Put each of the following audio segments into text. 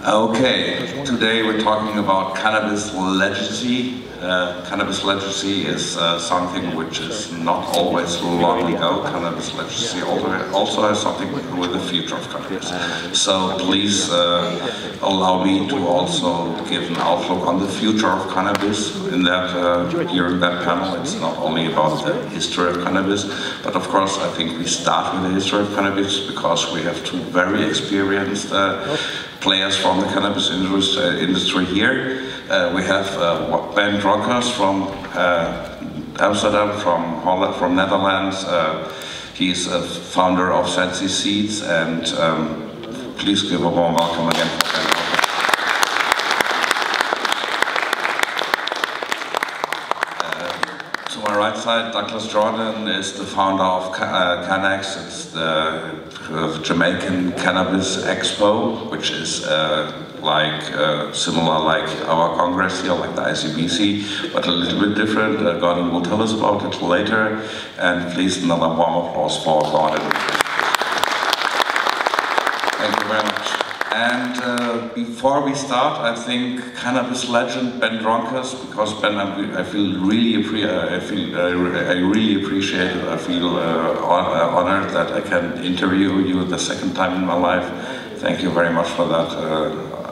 Okay, today we're talking about cannabis legacy. Cannabis legacy is something which is not always long ago. Cannabis legacy also has something to do with the future of cannabis. So please allow me to also give an outlook on the future of cannabis. In that, during that panel, it's not only about the history of cannabis, but of course I think we start with the history of cannabis because we have two very experienced players from the cannabis industry here. We have Ben Dronkers from Amsterdam, from Holland, from Netherlands. He's a founder of Sensi Seeds, and please give a warm welcome again for Ben. To my right side, Douglas Jordan is the founder of Cannabis. It's the Jamaican Cannabis Expo, which is similar like our Congress here, like the ICBC, but a little bit different. Gordon will tell us about it later. And please, another warm applause for Gordon. Thank you very much. And before we start, I think cannabis legend Ben Dronkers, because Ben, I really appreciate it. I feel honored that I can interview you the second time in my life. Thank you very much for that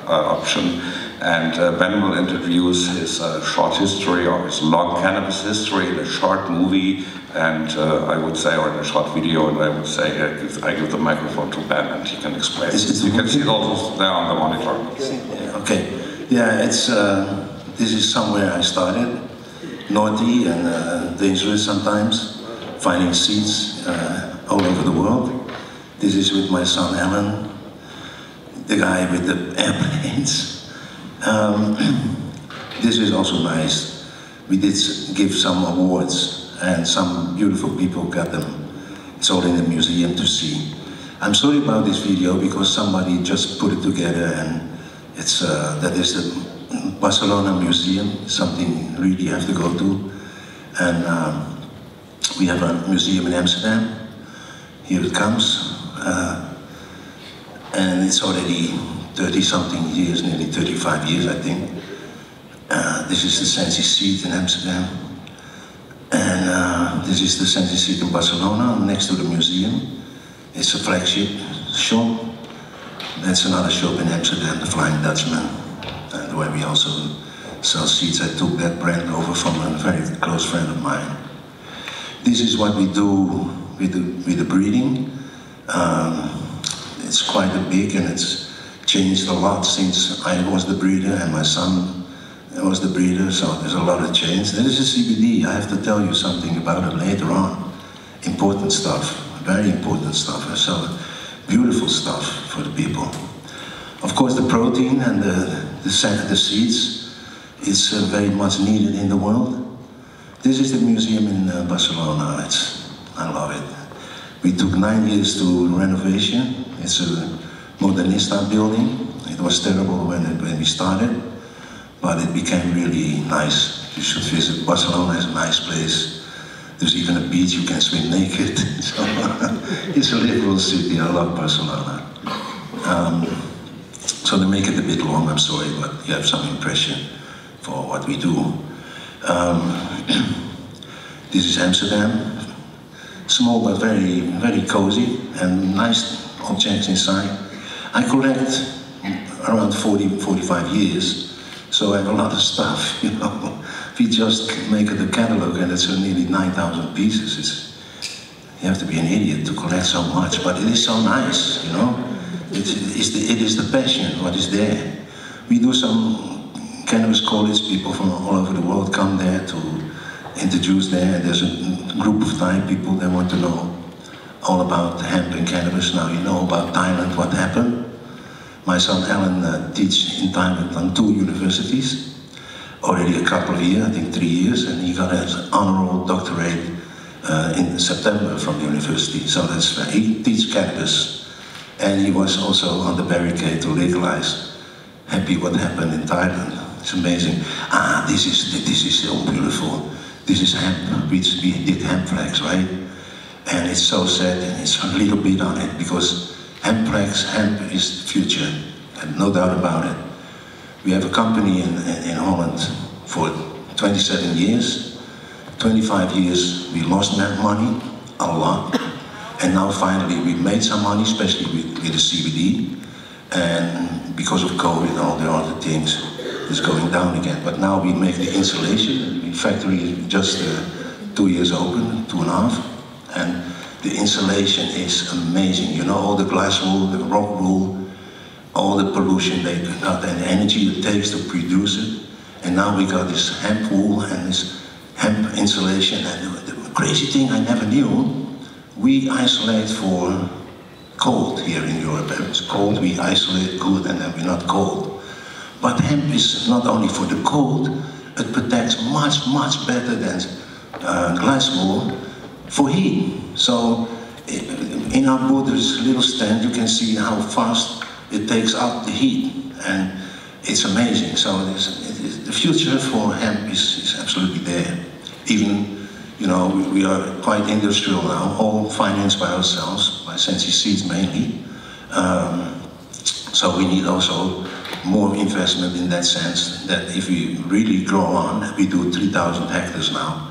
option. And Ben will introduce his short history, or his long cannabis history, in a short movie, and I would say, or in a short video, and I would say, I give the microphone to Ben and he can explain. You can see it also there on the monitor. Okay. Yeah, it's this is somewhere I started, naughty and dangerous sometimes, finding seeds all over the world. This is with my son Alan, the guy with the airplanes. This is also nice. We did give some awards and some beautiful people got them. It's all in the museum to see. I'm sorry about this video because somebody just put it together, and it's that is the Barcelona Museum, something really you have to go to. And we have a museum in Amsterdam. Here it comes. And it's already 30-something years, nearly 35 years, I think. This is the Sensi Seed in Amsterdam. And this is the Sensi Seed in Barcelona, next to the museum. It's a flagship shop. That's another shop in Amsterdam, the Flying Dutchman, and where we also sell seeds. I took that brand over from a very close friend of mine. This is what we do with the breeding. It's quite big, and it's changed a lot since I was the breeder and my son was the breeder, so there's a lot of change. There is a CBD, I have to tell you something about it later on. Important stuff, very important stuff. So beautiful stuff for the people. Of course, the protein and the seeds is very much needed in the world. This is the museum in Barcelona. I love it. We took 9 years to renovation. It's a modernista building. It was terrible when we started, but it became really nice. You should visit. Barcelona is a nice place. There's even a beach you can swim naked. So it's a liberal city. I love Barcelona. So to make it a bit long, I'm sorry, but you have some impression for what we do. This is Amsterdam. Small but very, very cozy and nice objects inside. I collect around 45 years, so I have a lot of stuff, you know. We just make the catalog and it's nearly 9,000 pieces. You have to be an idiot to collect so much, but it is so nice, you know. It is the passion, what is there. We do some cannabis college, people from all over the world come there to introduce there. There's a group of Thai people that want to know all about hemp and cannabis. Now you know about Thailand, what happened. My son Alan teaches in Thailand on 2 universities, already a couple of years, I think 3 years, and he got an honorable doctorate in September from the university. So he teaches cannabis, and he was also on the barricade to legalize. Happy what happened in Thailand. It's amazing. This is so beautiful. This is hemp. We did hemp flags, right? And it's so sad, and it's a little bit on it because hemp is the future. and no doubt about it. We have a company in Holland for 27 years. 25 years we lost money, a lot. And now finally we made some money, especially with the CBD. And because of COVID and all the other things, it's going down again. But now we make the insulation. The factory is just 2 years open, 2.5. And the insulation is amazing. You know, all the glass wool, the rock wool, all the pollution they got and the energy it takes to produce it. And now we got this hemp wool and this hemp insulation. And the crazy thing I never knew, we isolate for cold here in Europe. If it's cold, we isolate good and then we're not cold. But hemp is not only for the cold, it protects much, much better than glass wool for heat. So in our booth there's a little stand, you can see how fast it takes out the heat, and it's amazing. So the future for hemp is absolutely there. Even, you know, we are quite industrial now, all financed by ourselves, by Sensi Seeds mainly. So we need also more investment in that sense, that if we really grow on, we do 3,000 hectares now,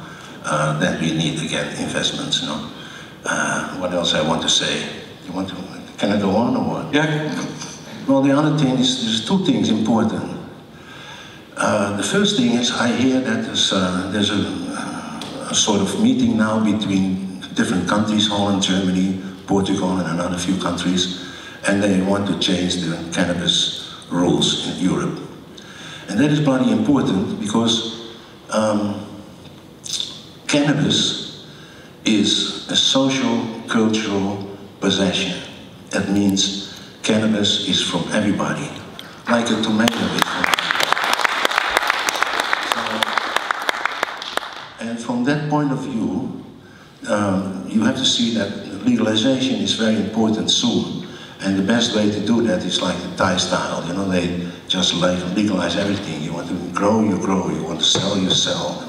then we need again investments, you know. What else I want to say? Can I go on or what? Yeah. Well, the other thing is, there's two things important. The first thing is, I hear that there's a sort of meeting now between different countries, Holland, Germany, Portugal, and another few countries, and they want to change the cannabis rules in Europe. And that is bloody important because cannabis is a social, cultural possession. That means cannabis is from everybody, like a tomato is from everybody. And from that point of view, you have to see that legalization is very important soon. And the best way to do that is like the Thai style, you know, they just like legalize everything. You want to grow, you grow. You want to sell, you sell.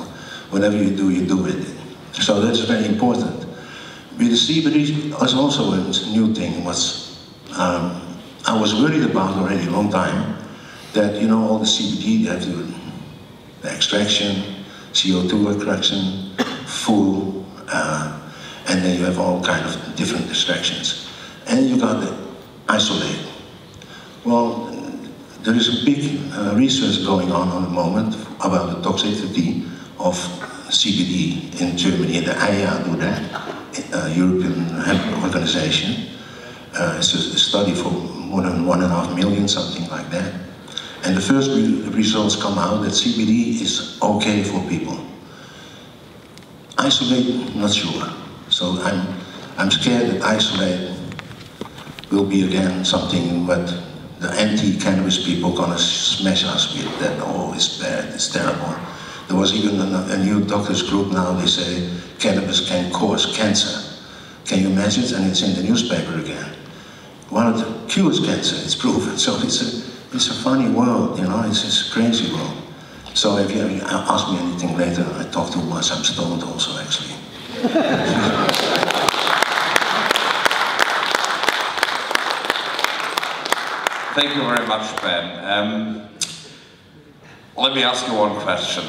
Whatever you do it. So that's very important. With the CBD is also a new thing. I was worried about already a long time that, you know, all the CBD, they have to, the extraction, CO2 extraction, full, and then you have all kind of different extractions. And you got the isolate. Well, there is a big research going on the moment about the toxicity of CBD in Germany, and the EIA do that, European Health Organization. It's a study for more than 1.5 million, something like that. And the first results come out that CBD is okay for people. Isolate, not sure. So I'm scared that isolate will be again something that the anti-cannabis people gonna smash us with, that, oh, it's bad, it's terrible. There was even a new doctors group now, they say cannabis can cause cancer. Can you imagine? And it's in the newspaper again. Well, it cures cancer, it's proven. So it's a funny world, you know, it's a crazy world. So if you ask me anything later, I talk too much, I'm stoned also actually. Thank you very much, Ben. Let me ask you one question.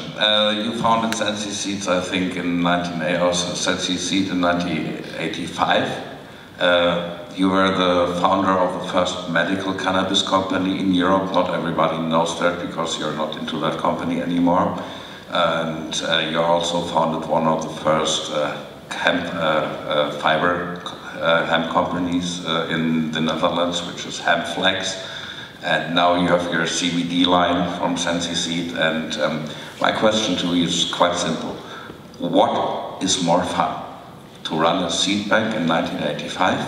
You founded Sensi Seeds, I think, in 1985. You were the founder of the first medical cannabis company in Europe. Not everybody knows that because you're not into that company anymore. And you also founded one of the first hemp companies in the Netherlands, which is Hemp Flex. And now you have your CBD line from Sensi Seed. And my question to you is quite simple. What is more fun? To run a seed bank in 1985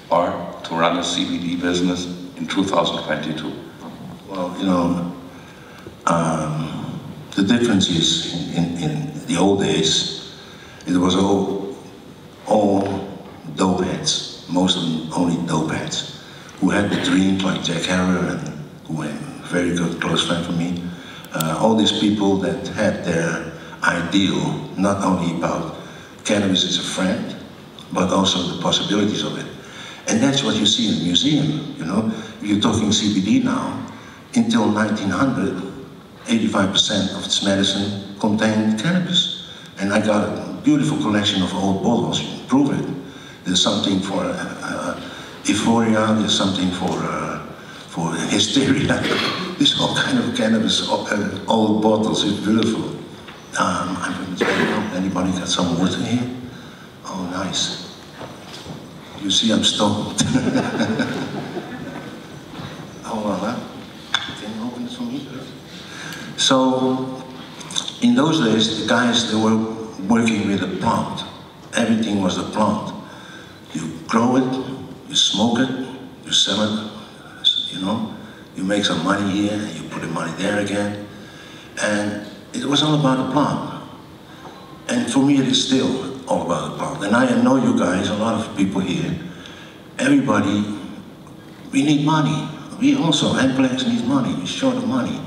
or to run a CBD business in 2022? Well, you know, the difference is in the old days, it was all dope heads, most of them only dope heads, who had the dream, like Jack Harrer, and who were a very good close friend for me. All these people that had their ideal, not only about cannabis as a friend, but also the possibilities of it. And that's what you see in the museum, you know. You're talking CBD now. Until 1900, 85% of its medicine contained cannabis. And I got a beautiful collection of old bottles, you can prove it. There's something for euphoria, there's something for hysteria. There's all kind of cannabis, old bottles, it's beautiful. Anybody got some water here? Oh, nice. You see I'm stoned. Hold on, huh? Can you open it for me? So, in those days, the guys, they were working with a plant. Everything was a plant. You grow it, you smoke it, you sell it, you know. You make some money here, and you put the money there again. And it was all about the plant. And for me, it is still all about the plant. And I know you guys, a lot of people here, everybody, we need money. We also, Amplex needs money, we're short of money.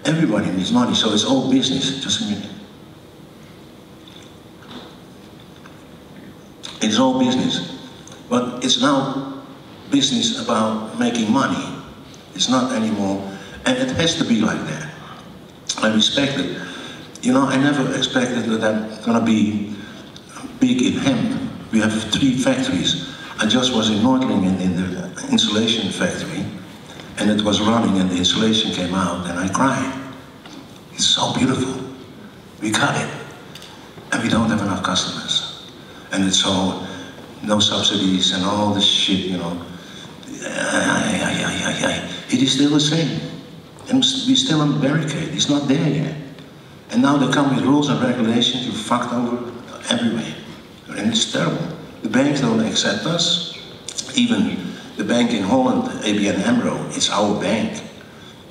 Everybody needs money, so it's all business. Just a minute. It's all business. But it's now business about making money. It's not anymore, and it has to be like that. I respect it. You know, I never expected that I'm gonna be big in hemp. We have 3 factories. I just was in Nordlingen in the insulation factory, and it was running and the insulation came out, and I cried. It's so beautiful. We got it, and we don't have enough customers. And it's all, no subsidies and all this shit, you know. It is still the same. And we're still on the barricade, it's not there yet. And now they come with rules and regulations, you're fucked over everywhere. And it's terrible. The banks don't accept us. Even the bank in Holland, ABN AMRO, it's our bank.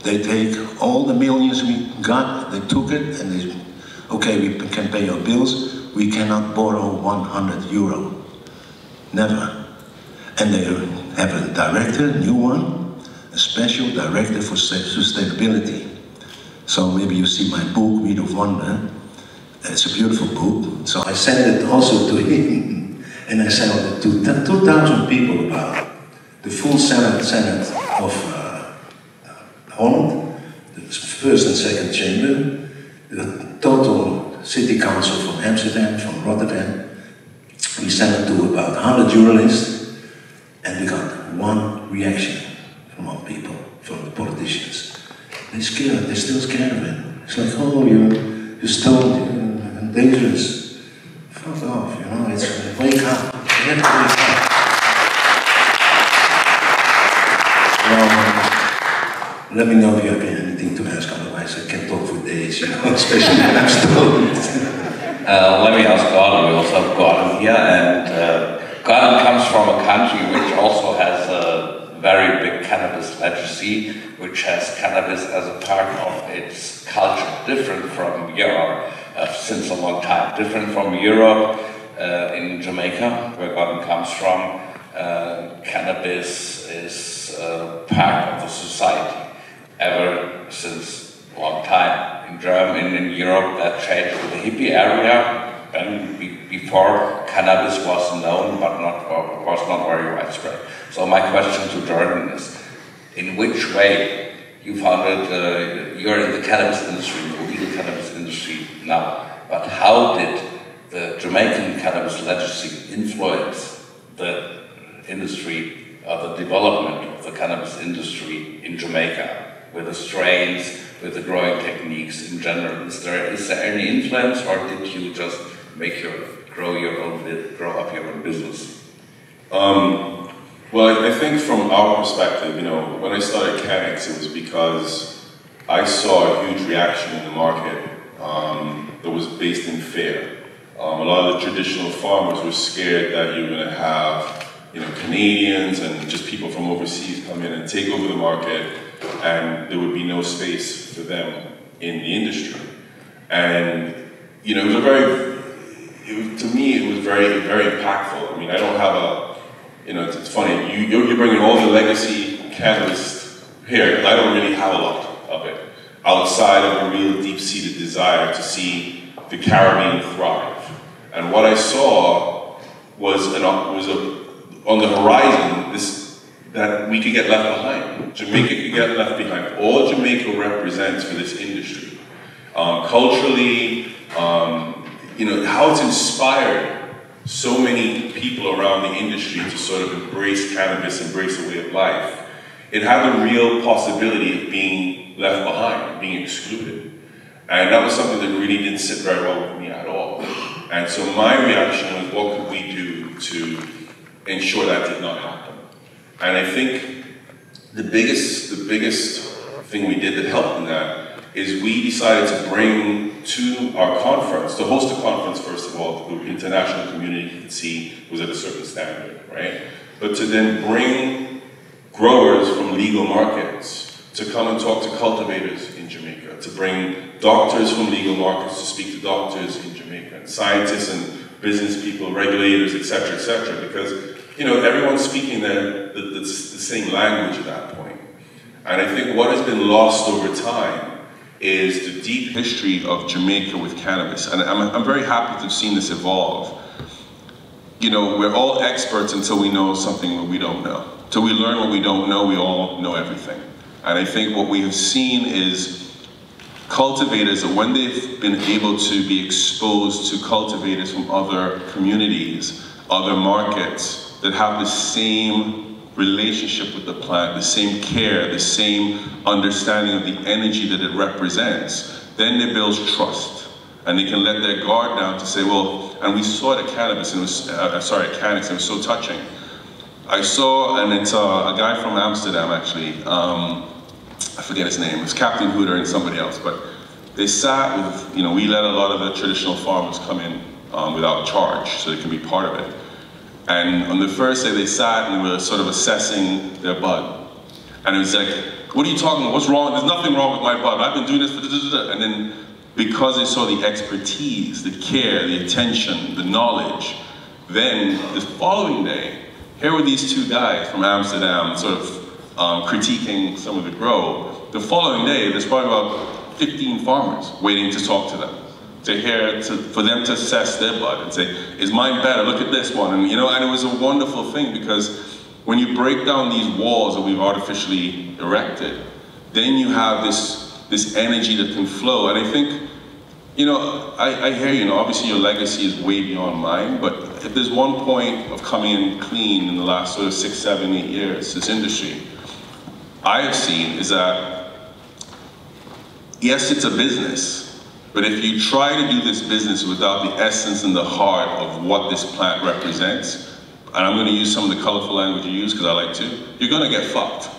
They take all the millions we got, they took it, and they, okay, we can pay our bills, we cannot borrow 100 euro. Never. And they have a director, a new one, a special director for sustainability. So maybe you see my book, Weed of Wonder. It's a beautiful book. So I sent it also to him, and I sent it to 2,000 people about the full Senate of Holland, the first and second chamber, the total city council from Amsterdam, from Rotterdam. We sent it to about 100 journalists, and we got 1 reaction from our people, from the politicians. They're scared, they're still scared of it. It's like, oh, you're stoned, you're dangerous. Fuck off, you know, it's wake up. You have to wake up. Well, let me know if you have anything to ask, otherwise I can talk for days, you know, especially when I'm stoned. Let me ask Gordon. We also have Gordon here, and Gordon comes from a country which also has a very big cannabis legacy, which has cannabis as a part of its culture, different from Europe, since a long time. Different from Europe, in Jamaica, where Gordon comes from, cannabis is part of the society ever since a long time. In Germany, in Europe, that changed to the hippie area. And before, cannabis was known, but was not very widespread. So my question to Jordan is, in which way you founded, you're in the cannabis industry, the legal cannabis industry now, but how did the Jamaican cannabis legislation influence the industry, the development of the cannabis industry in Jamaica, with the strains, with the growing techniques in general? Is there any influence, or did you just grow up your own business? Well, I think from our perspective, you know, when I started Cannabis, it was because I saw a huge reaction in the market that was based in fear. A lot of the traditional farmers were scared that you were going to have, you know, Canadians and just people from overseas come in and take over the market, and there would be no space for them in the industry. And, you know, to me, it was very, very impactful. I mean, I don't have a, you know, it's funny, you're bringing all the legacy cannabis here, because I don't really have a lot of it, outside of a real deep-seated desire to see the Caribbean thrive. And what I saw was on the horizon, that we could get left behind. Jamaica could get left behind. All Jamaica represents for this industry, culturally, you know, how it's inspired so many people around the industry to sort of embrace cannabis, embrace a way of life. It had the real possibility of being left behind, being excluded. And that was something that really didn't sit very well with me at all. And so my reaction was, what could we do to ensure that did not happen? And I think the biggest thing we did that helped in that is we decided to bring to our conference, to host a conference first of all, the international community could see was at a certain standard, right? But to then bring growers from legal markets to come and talk to cultivators in Jamaica, to bring doctors from legal markets to speak to doctors in Jamaica, and scientists and business people, regulators, etc., because, you know, everyone's speaking the same language at that point. And I think what has been lost over time is the deep history of Jamaica with cannabis. And I'm very happy to have seen this evolve. You know, we're all experts until we know something that we don't know. Till we learn what we don't know, we all know everything. And I think what we have seen is cultivators, that when they've been able to be exposed to cultivators from other communities, other markets, that have the same relationship with the plant, the same care, the same understanding of the energy that it represents, then they build trust. And they can let their guard down to say, well, and we saw it at Cannabis, and it was, at Cannabis, it was so touching. I saw, and it's a guy from Amsterdam actually, I forget his name, it was Captain Hooter and somebody else, but they sat with, you know, we let a lot of the traditional farmers come in without charge, so they can be part of it. And on the first day they sat and they were sort of assessing their bud. And it was like, what are you talking about? What's wrong? There's nothing wrong with my bud. I've been doing this for da-da-da-da. And then because they saw the expertise, the care, the attention, the knowledge, then the following day, here were these two guys from Amsterdam sort of critiquing some of the grow. The following day, there's probably about 15 farmers waiting to talk to them, for them to assess their bud and say, is mine better? Look at this one. And, you know, and it was a wonderful thing, because when you break down these walls that we've artificially erected, then you have this energy that can flow. And I think, you know, I hear, you know, obviously your legacy is way beyond mine, but if there's one point of coming in clean in the last sort of 6, 7, 8 years, this industry, I have seen is that, yes, it's a business, but if you try to do this business without the essence and the heart of what this plant represents, and I'm going to use some of the colorful language you use because I like to, you're going to get fucked,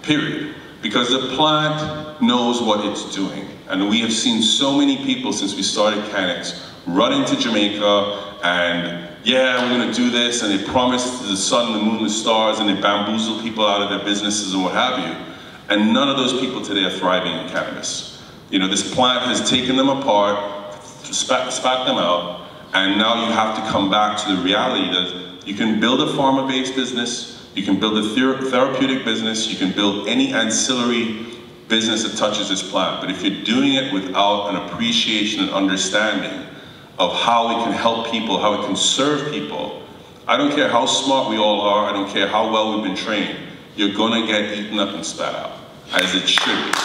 period. Because the plant knows what it's doing. And we have seen so many people since we started Cannabis run into Jamaica and, yeah, we're going to do this, and they promise the sun, the moon, the stars, and they bamboozle people out of their businesses and what have you. And none of those people today are thriving in cannabis. You know, this plant has taken them apart, spat them out, and now you have to come back to the reality that you can build a pharma-based business, you can build a therapeutic business, you can build any ancillary business that touches this plant. But if you're doing it without an appreciation and understanding of how it can help people, how it can serve people, I don't care how smart we all are, I don't care how well we've been trained, you're gonna get eaten up and spat out, as it should be.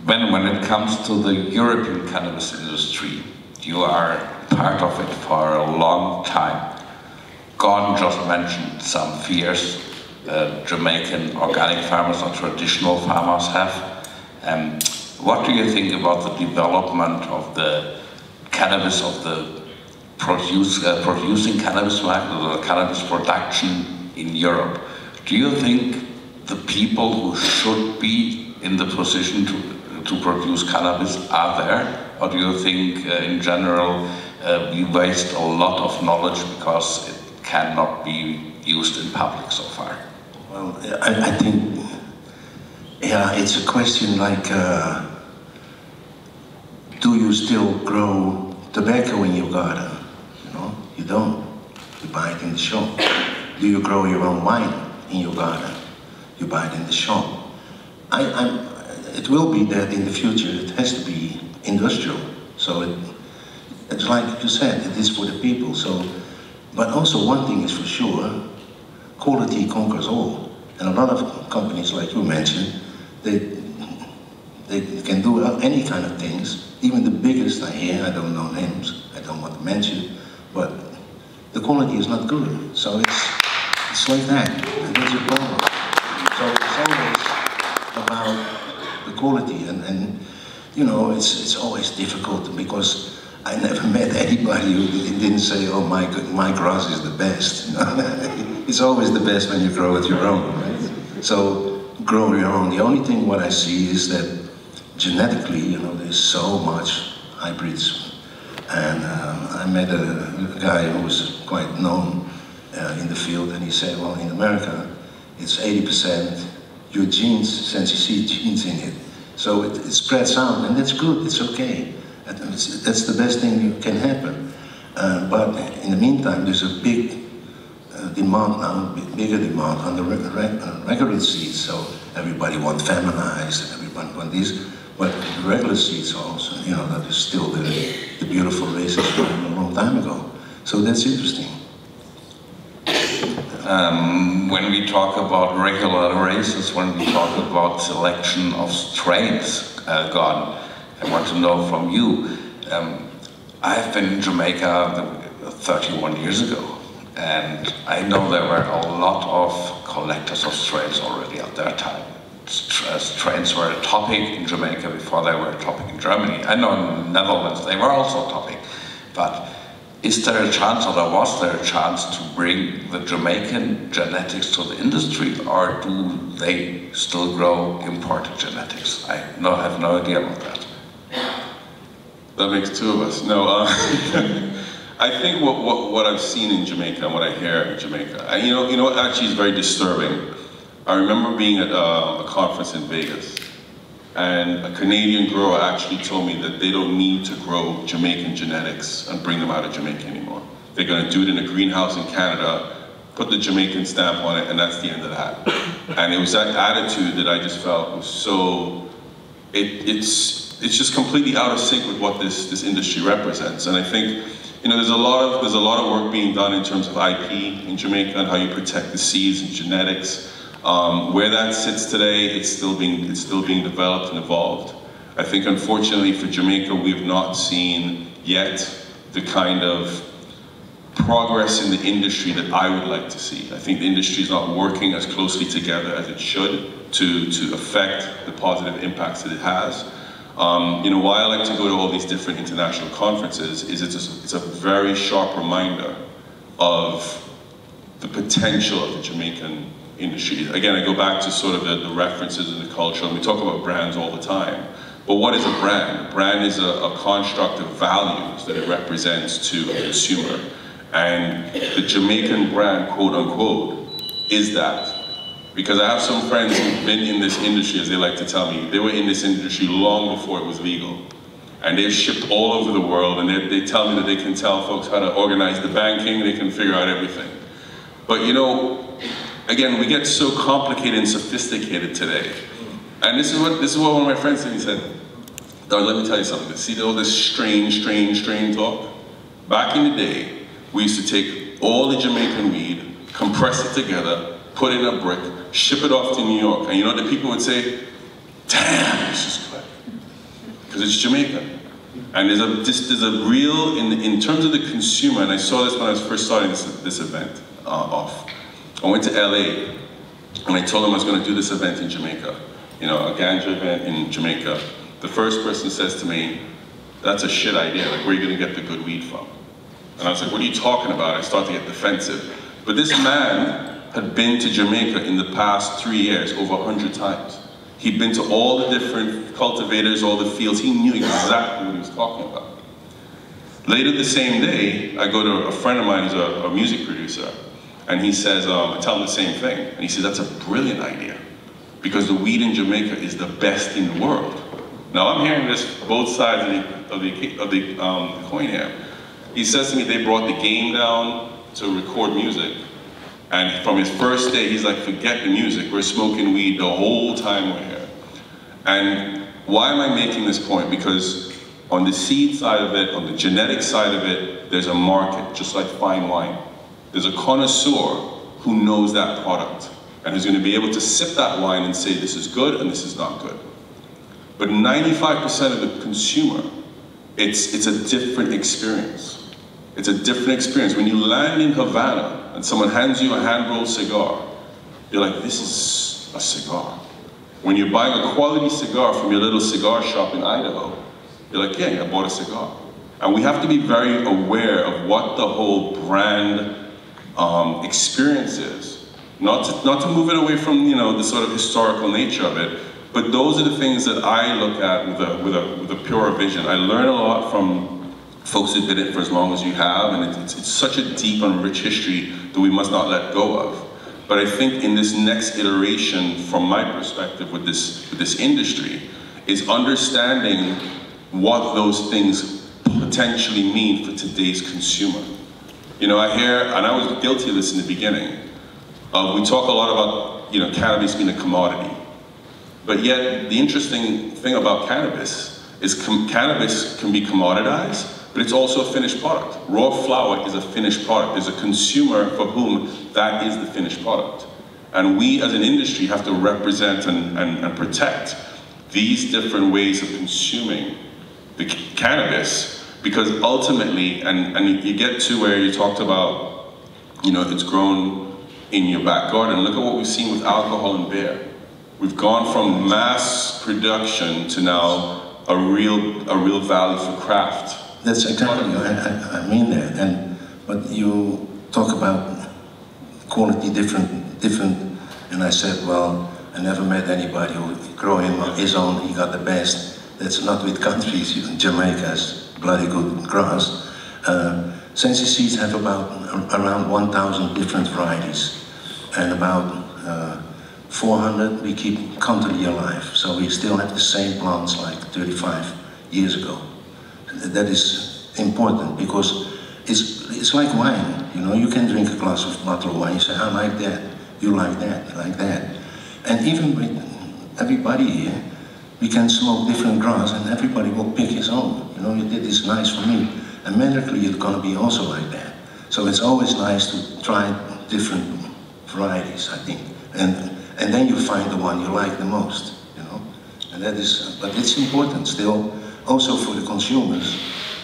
When it comes to the European cannabis industry, you are part of it for a long time. Gordon just mentioned some fears Jamaican organic farmers or traditional farmers have. What do you think about the development of the cannabis, of the producing cannabis market, or the cannabis production in Europe? Do you think the people who should be in the position to produce cannabis are there? Or do you think in general we waste a lot of knowledge because it cannot be used in public so far? Well, I think, yeah, it's a question like, do you still grow tobacco in your garden? You know, you don't. You buy it in the shop. Do you grow your own wine in your garden? You buy it in the shop. It will be that in the future it has to be industrial. So it's like you said, it is for the people. So, but also one thing is for sure, quality conquers all. And a lot of companies, like you mentioned, they can do any kind of things. Even the biggest I hear, I don't know names, I don't want to mention, but the quality is not good. So it's like that, and that's a problem. So it's always about the quality, and you know, it's always difficult because I never met anybody who didn't say, oh, my grass is the best. It's always the best when you grow it your own, right? So grow your own. The only thing what I see is that genetically, you know, there's so much hybrids. And I met a guy who was quite known in the field, and he said, well, in America, it's 80% your genes, since you see genes in it. So it spreads out, and that's good, it's okay. That's the best thing that can happen. But in the meantime, there's a big demand now, bigger demand on the regular seeds. So everybody wants feminized, and everybody wants these. But the regular seeds are also, you know, that is still the beautiful races from a long time ago. So that's interesting. When we talk about regular races, when we talk about selection of strains, Gordon, I want to know from you. I've been in Jamaica 31 years ago, and I know there were a lot of collectors of strains already at that time. Strains were a topic in Jamaica before they were a topic in Germany. I know in the Netherlands they were also a topic. But is there a chance, or was there a chance, to bring the Jamaican genetics to the industry, or do they still grow imported genetics? I have no idea about that. That makes two of us. No, I think what I've seen in Jamaica and what I hear in Jamaica, and you know what actually is very disturbing. I remember being at a conference in Vegas, and a Canadian grower actually told me that they don't need to grow Jamaican genetics and bring them out of Jamaica anymore. They're going to do it in a greenhouse in Canada, put the Jamaican stamp on it, and that's the end of that. And it was that attitude that I just felt was so, it's just completely out of sync with what this industry represents. And I think, you know, there's a lot of work being done in terms of IP in Jamaica and how you protect the seeds and genetics. Where that sits today, it's still being developed and evolved. I think, unfortunately for Jamaica, we have not seen yet the kind of progress in the industry that I would like to see. I think the industry is not working as closely together as it should to affect the positive impacts that it has. You know, why I like to go to all these different international conferences is it's a very sharp reminder of the potential of the Jamaican industry. Again, I go back to sort of the references and the culture, and we talk about brands all the time. But what is a brand? A brand is a construct of values that it represents to a consumer. And the Jamaican brand, quote unquote, is that. Because I have some friends who've been in this industry, as they like to tell me. They were in this industry long before it was legal. And they've shipped all over the world, and they tell me that they can tell folks how to organize the banking, they can figure out everything. But you know, again, we get so complicated and sophisticated today. And this is what one of my friends said. He said, "Dog, let me tell you something. See all this strange talk? Back in the day, we used to take all the Jamaican weed, compress it together, put it in a brick, ship it off to New York. And you know what the people would say? Damn, this is good. Because it's Jamaican. And there's a real, in terms of the consumer, and I saw this when I was first starting this event off. I went to LA, and I told them I was going to do this event in Jamaica, you know, a ganja event in Jamaica. The first person says to me, "That's a shit idea, like where are you going to get the good weed from?" And I was like, "What are you talking about?" I started to get defensive. But this man had been to Jamaica in the past 3 years over 100 times. He'd been to all the different cultivators, all the fields. He knew exactly what he was talking about. Later the same day, I go to a friend of mine who's a music producer, and he says, I tell him the same thing, and he says, "That's a brilliant idea, because the weed in Jamaica is the best in the world." Now I'm hearing this both sides of the coin here. He says to me, they brought the game down to record music, and from his first day, he's like, "Forget the music, we're smoking weed the whole time we're here." And why am I making this point? Because On the seed side of it, on the genetic side of it, there's a market, just like fine wine. There's a connoisseur who knows that product and who's going to be able to sip that wine and say this is good and this is not good. But 95% of the consumer, it's a different experience. It's a different experience. When you land in Havana and someone hands you a hand-rolled cigar, you're like, this is a cigar. When you're buying a quality cigar from your little cigar shop in Idaho, you're like, yeah, I bought a cigar. And we have to be very aware of what the whole brand experience is. Not to move it away from, you know, the sort of historical nature of it, but those are the things that I look at with a purer vision. I learn a lot from folks who've been in it for as long as you have, and it's such a deep and rich history that we must not let go of. But I think in this next iteration, from my perspective with this industry, is understanding what those things potentially mean for today's consumer. You know, I hear, and I was guilty of this in the beginning, we talk a lot about, you know, cannabis being a commodity. But yet, the interesting thing about cannabis is cannabis can be commoditized, but it's also a finished product. Raw flower is a finished product. There's a consumer for whom that is the finished product. And we as an industry have to represent and protect these different ways of consuming the cannabis, because ultimately, and you get to where you talked about, you know, it's grown in your back garden. Look at what we've seen with alcohol and beer. We've gone from mass production to now a real value for craft. That's exactly, I mean that. But you talk about quality different, and I said, well, I never met anybody who growing on his own, he got the best. That's not with countries. Jamaica's bloody good grass. Sensi seeds have around 1,000 different varieties, and about 400 we keep constantly alive. So we still have the same plants like 35 years ago. That is important because it's like wine. You know, you can drink a glass of bottle of wine. You say, I like that. You like that. You like that. And even with everybody here, we can smoke different grass and everybody will pick his own. You know, this is nice for me. And medically it's going to be also like that. So it's always nice to try different varieties, I think. And then you find the one you like the most, you know. And that is, but it's important still, also for the consumers,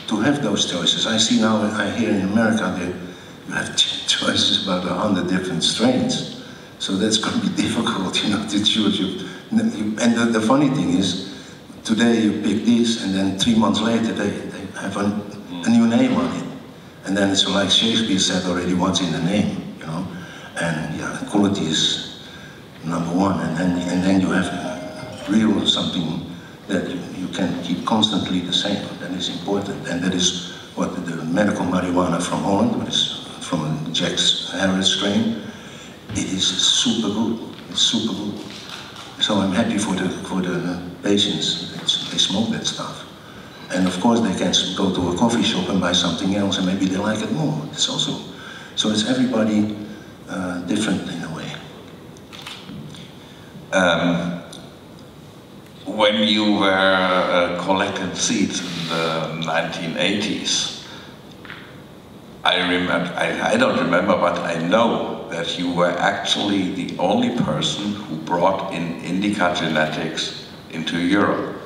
to have those choices. I see now, I hear in America, you have choices about 100 different strains. So that's going to be difficult, you know, to choose. And the funny thing is, today you pick this, and then 3 months later they have a new name on it. And then it's like Shakespeare said already, what's in the name, you know? And yeah, quality is number one, and then you have real something that you can keep constantly the same. That is important, and that is what the medical marijuana from Holland, which is from a Jack Harris strain. It is super good. It's super good. So I'm happy for the patients. They smoke that stuff, and of course they can go to a coffee shop and buy something else, and maybe they like it more. It's also so it's everybody different in a way. When you were collecting seeds in the 1980s, I don't remember, but I know that you were actually the only person who brought in indica genetics into Europe.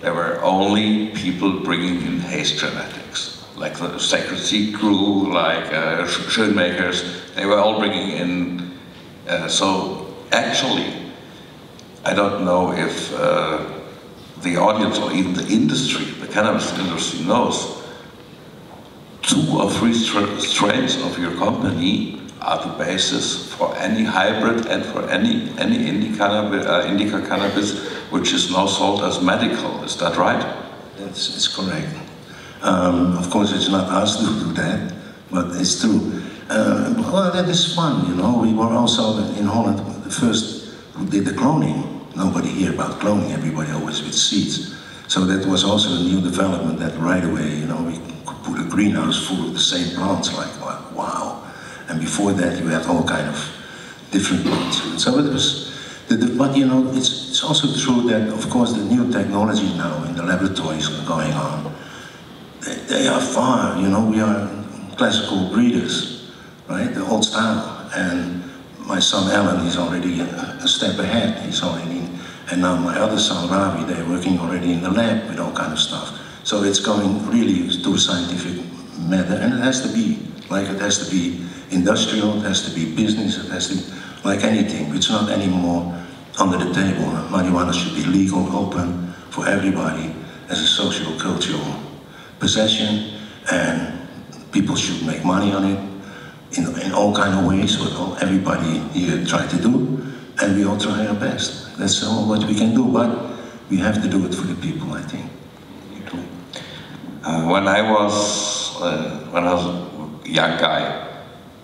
There were only people bringing in haze genetics, like the Sacred Seed crew, like Schoenmakers. They were all bringing in, so actually, I don't know if the audience or even the industry, the cannabis industry knows, 2 or 3 strains of your company are the basis for any hybrid and for any indica cannabis, which is now sold as medical. Is that right? It's correct. Of course, it's not us to do that, but it's true. Well, that is fun, you know. We were also in Holland the first who did the cloning. Nobody hear about cloning, everybody always with seeds. So that was also a new development that right away, you know, we could put a greenhouse full of the same plants, like, wow. And before that you had all kind of different plants. And so it was, but you know, it's also true that, of course, the new technology now in the laboratories are going on. they are far, you know, we are classical breeders, right? The old style. And my son Alan is already a step ahead. He's already, and now my other son Ravi, they're working already in the lab with all kind of stuff. So it's going really to a scientific matter, and it has to be, like it has to be industrial, it has to be business, it has to be like anything. It's not anymore under the table. Marijuana should be legal, open for everybody as a social, cultural possession, and people should make money on it in all kind of ways, what everybody here try to do, and we all try our best. That's all what we can do, but we have to do it for the people, I think. When I was a young guy,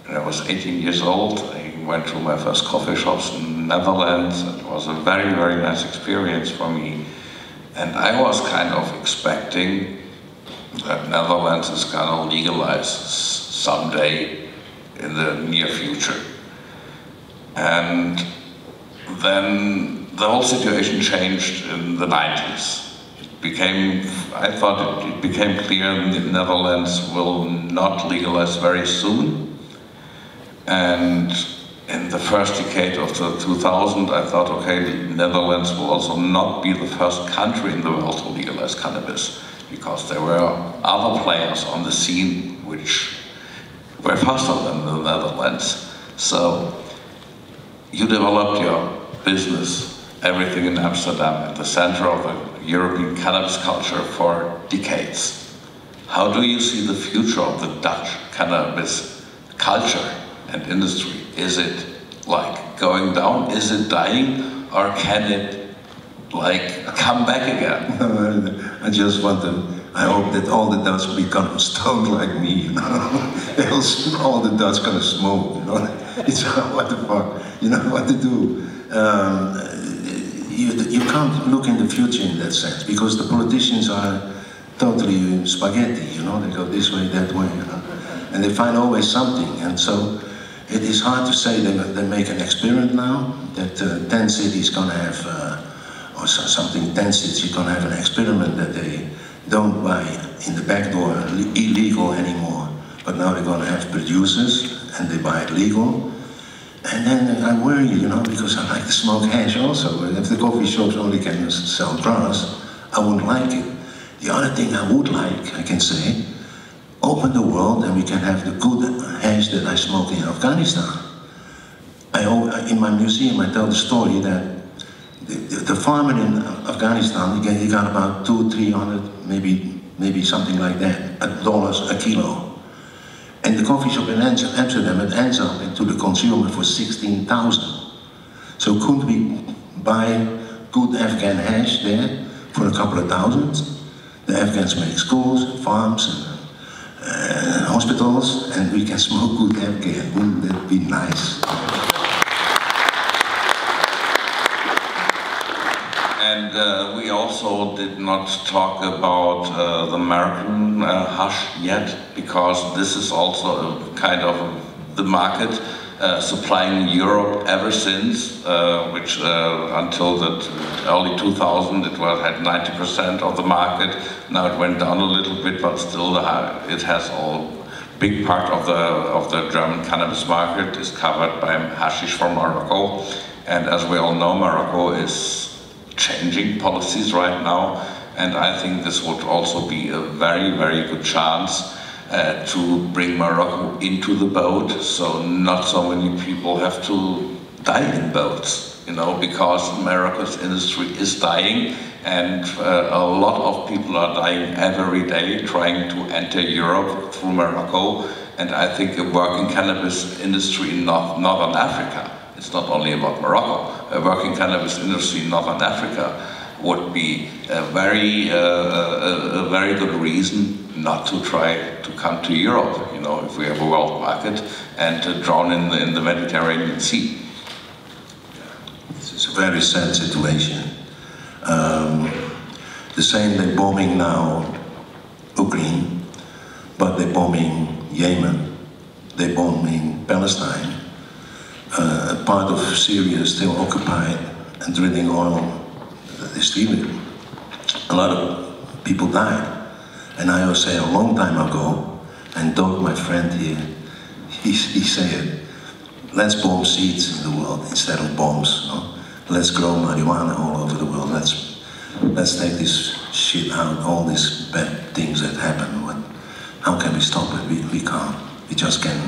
when I was 18 years old, I went to my first coffee shops in the Netherlands. It was a very, very nice experience for me. And I was kind of expecting that Netherlands is going to legalize someday in the near future. And then the whole situation changed in the 90s. I thought it became clear that the Netherlands will not legalize very soon. And in the first decade of the 2000s, I thought, okay, the Netherlands will also not be the first country in the world to legalize cannabis, because there were other players on the scene which were faster than the Netherlands. So you developed your business, everything in Amsterdam, at the center of the European cannabis culture for decades. How do you see the future of the Dutch cannabis culture and industry? Is it like going down? Is it dying? Or can it like come back again? I just want to, I hope that all the Dutch become stoned like me, you know. Else all the Dutch gonna smoke, you know. It's what the fuck, you know what to do. You can't look in the future in that sense, because the politicians are totally spaghetti, you know. They go this way, that way, you know. And they find always something, and so it is hard to say they make an experiment now, that 10 cities gonna have, or something, 10 cities gonna have an experiment that they don't buy in the back door illegal anymore, but now they're gonna have producers and they buy it legal. And then I worry, you know, because I like to smoke hash also. If the coffee shops only can sell grass, I wouldn't like it. The other thing I would like, I can say, open the world and we can have the good hash that I smoke in Afghanistan. In my museum I tell the story that the farmer in Afghanistan, he got about 200-300, maybe something like that, dollars a kilo. And the coffee shop in Amsterdam, it ends up into the consumer for 16,000. So couldn't we buy good Afghan hash there for a couple of thousands? The Afghans make schools, farms, and hospitals, and we can smoke good Afghan. Wouldn't that be nice? And we also did not talk about the American hash yet, because this is also a kind of the market supplying Europe ever since, which until the early 2000 it had 90% of the market. Now it went down a little bit, but still it has all. Big part of the German cannabis market is covered by hashish from Morocco, and as we all know, Morocco is changing policies right now, and I think this would also be a very, very good chance to bring Morocco into the boat, so not so many people have to die in boats, you know, because Morocco's industry is dying, and a lot of people are dying every day trying to enter Europe through Morocco, and I think a working cannabis industry in Northern Africa, it's not only about Morocco, a working cannabis industry in Northern Africa would be a very good reason not to try to come to Europe, you know, if we have a world market, and to drown in the Mediterranean Sea. It's a very sad situation. The same, they're bombing now Ukraine, but they're bombing Yemen, they're bombing Palestine. Part of Syria is still occupied and drilling oil. They steal it. A lot of people died. And I always say a long time ago, and Doug, my friend here, he said, let's bomb seeds in the world instead of bombs. No? Let's grow marijuana all over the world. Let's take this shit out, all these bad things that happen. How can we stop it? We can't. We just can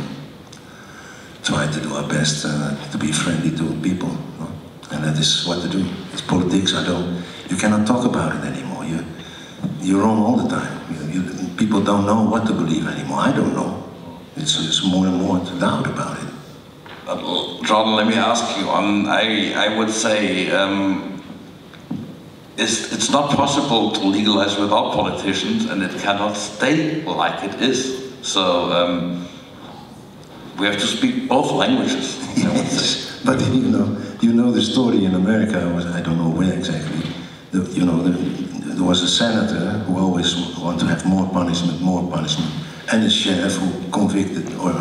try to do our best to be friendly to people. No? And that is what to do. It's politics. You cannot talk about it anymore. You're wrong all the time. People don't know what to believe anymore. I don't know. It's more and more to doubt about it. John, let me ask you, I would say it's not possible to legalize without politicians, and it cannot stay like it is. So we have to speak both languages. Yes, but you know the story in America. I don't know where exactly. There was a senator who always wanted to have more punishment, and a sheriff who convicted or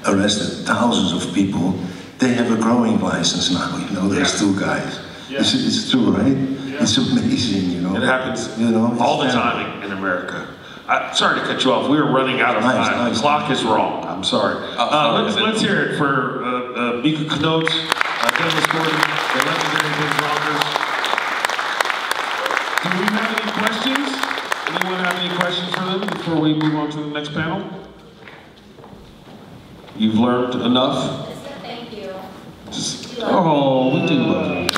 arrested thousands of people. They have a growing license now. There's two guys. Yeah. It's true, right? Yeah. It's amazing, It happens all the time in America. Sorry to cut you off. We are running out of time. Nice. The clock is wrong. I'm sorry. Let's hear it for Mika Knotes, Dennis Gordon, the legendary Big Rockers. Do we have any questions? Anyone have any questions for them before we move on to the next panel? You've learned enough? Just a thank you. Oh, we do love you. And if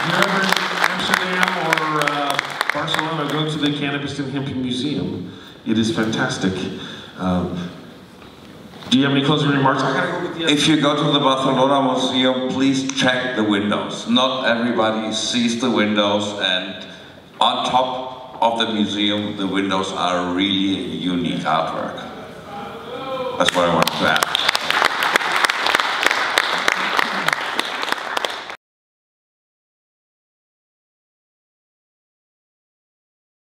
you're ever in Amsterdam or Barcelona, go to the Cannabis and Hemp Museum. It is fantastic. Do you have any closing remarks? I gotta go with you. If you go to the Barcelona Museum, please check the windows. Not everybody sees the windows, and on top of the museum, the windows are really unique artwork. That's what I wanted to add.